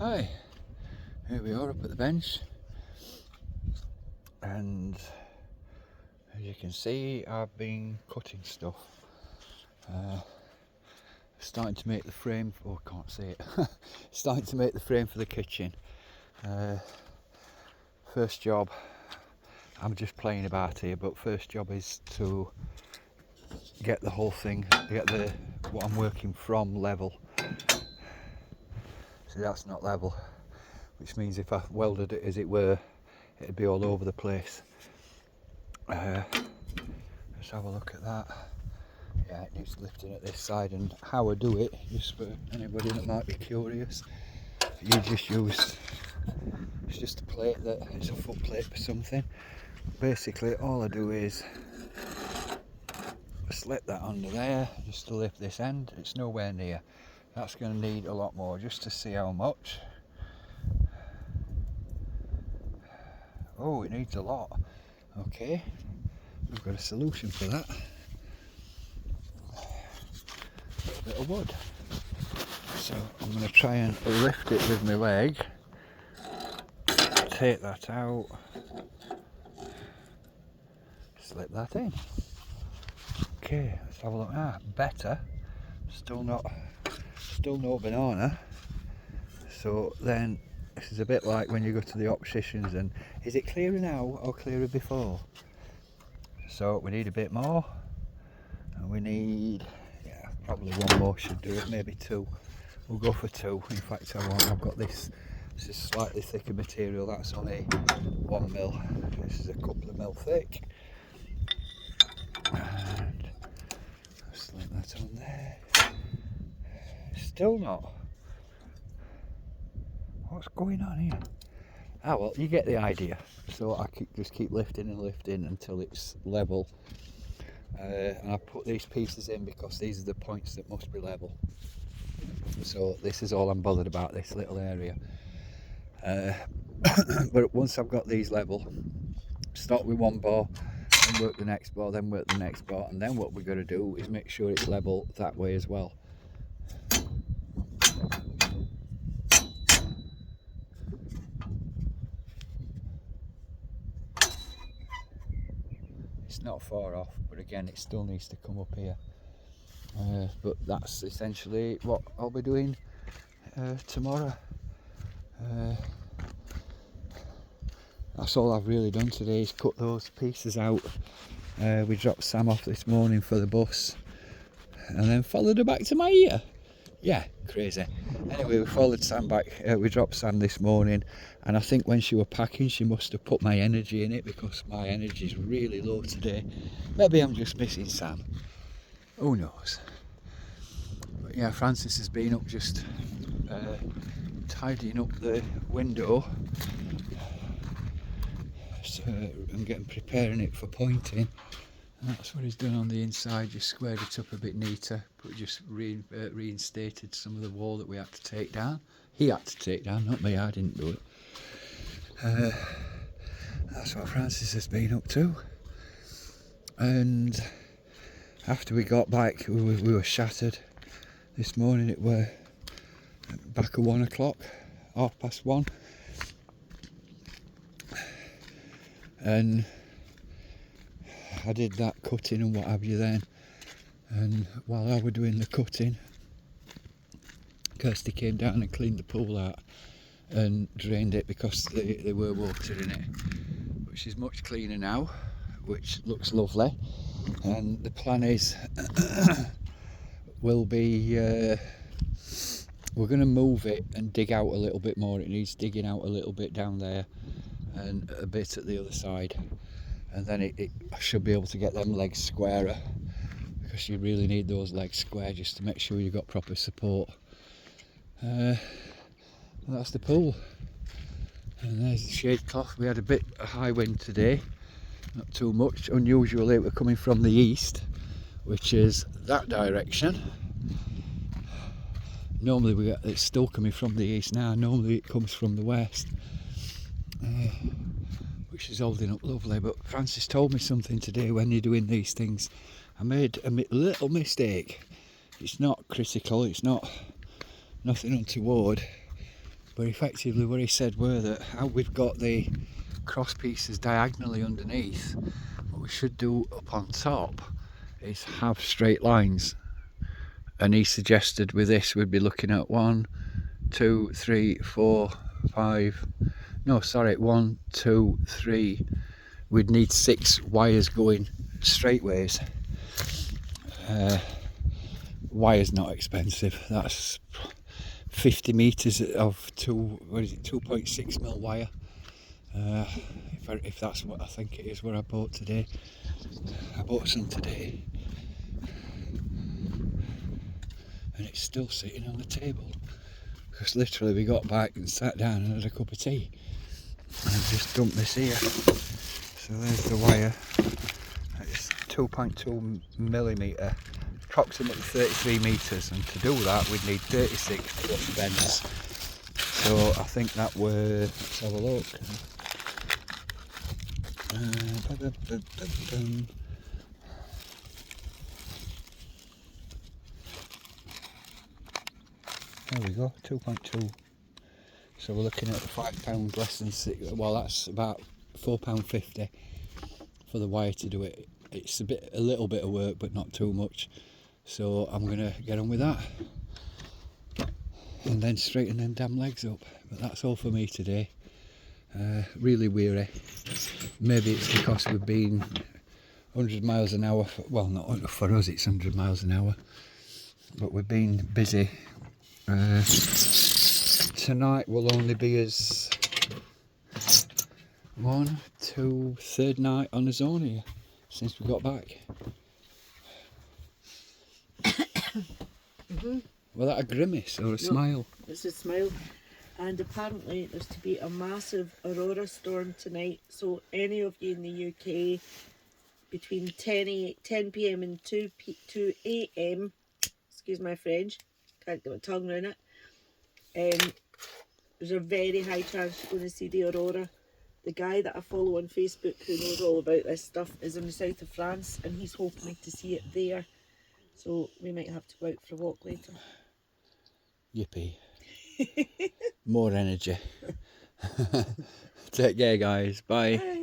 Hi, here we are up at the bench, and as you can see I've been cutting stuff, starting to make the frame, oh I can't see it, starting to make the frame for the kitchen. First job, I'm just playing about here, but first job is to get the whole thing, get what I'm working from level. See, that's not level, which means if I welded it as it were, it'd be all over the place. Let's have a look at that. Yeah, it needs lifting at this side, and how I do it, just for anybody that might be curious, you just use, it's just a plate, it's a foot plate for something. Basically all I do is slip that under there just to lift this end. It's nowhere near, that's going to need a lot more just to see how much. Oh, it needs a lot. Okay, we've got a solution for that. A bit of wood. So I'm going to try and lift it with my leg. Take that out. Slip that in. Okay, let's have a look. Better. Still no banana. So then this is a bit like when you go to the opticians and is it clearer now or clearer before? So we need a bit more, and we need, yeah, probably one more should do it, maybe two. We'll go for two. In fact, I've got this is slightly thicker material, that's only 1 mil. This is a couple of mil thick. And slip that on there. Still not. What's going on here? Ah well, you get the idea. So I just keep lifting and lifting until it's level. And I put these pieces in because these are the points that must be level. So this is all I'm bothered about, this little area. But once I've got these level, start with one bar, then work the next bar, then work the next bar, and then what we're going to do is make sure it's level that way as well. It's not far off, but again it still needs to come up here. But that's essentially what I'll be doing tomorrow. That's all I've really done today, is cut those pieces out. We dropped Sam off this morning for the bus and then followed her back to my ear. Yeah, crazy. Anyway, we followed Sam back, we dropped Sam this morning, and I think when she was packing she must have put my energy in it, because my energy is really low today. Maybe I'm just missing Sam, who knows. But yeah, Francis has been up just tidying up the window, so, and preparing it for pointing. And that's what he's done on the inside, just squared it up a bit neater, but just reinstated some of the wall that we had to take down. He had to take down, not me, I didn't do it. That's what Francis has been up to. And after we got back, we were shattered. This morning it were back at 1 o'clock, 1:30. And I did that cutting and what have you then, and while I were doing the cutting, Kirsty came down and cleaned the pool out and drained it because there were water in it, but she's much cleaner now, which looks lovely. And the plan is we're going to move it and dig out a little bit more. It needs digging out a little bit down there and a bit at the other side, and then I should be able to get them legs squarer, because you really need those legs square just to make sure you've got proper support. That's the pool, and there's the shade cloth. We had a bit of high wind today, not too much. Unusually we're coming from the east, which is that direction. Normally it's still coming from the east now, normally it comes from the west. Which is holding up lovely. But Francis told me something today when you're doing these things. I made a little mistake. It's not critical, it's not nothing untoward, But effectively what he said were that how we've got the cross pieces diagonally underneath, what we should do up on top is have straight lines. And he suggested with this we'd be looking at 1, 2, 3, 4, 5, no sorry, 1, 2, 3, we'd need 6 wires going straight ways. Wire's not expensive, that's 50 metres of 2.6mm wire. If that's what I think it is, what I bought today. I bought some today and it's still sitting on the table because literally we got back and sat down and had a cup of tea and I've just dumped this here. So there's the wire. It's 2.2mm, approximately 33 metres, and to do that we'd need 36 plus bends. So I think that were, let's have a look. There we go, 2.2. So we're looking at £5 less than £6. Well, that's about £4.50 for the wire to do it. It's a little bit of work, but not too much. So I'm gonna get on with that, and then straighten them damn legs up. But that's all for me today. Really weary. Maybe it's because we've been 100 miles an hour. Well, not for us, it's 100 miles an hour. But we've been busy. Tonight will only be as third night on his own here since we got back. Was that a grimace or a smile? It's a smile. And apparently there's to be a massive aurora storm tonight, so any of you in the UK between 10 p.m. and 2 a.m, excuse my French, can't get my tongue around it, there's a very high chance you're going to see the aurora. The guy that I follow on Facebook who knows all about this stuff is in the south of France and he's hoping to see it there. So we might have to go out for a walk later. Yippee. More energy. Take care guys, bye. Bye.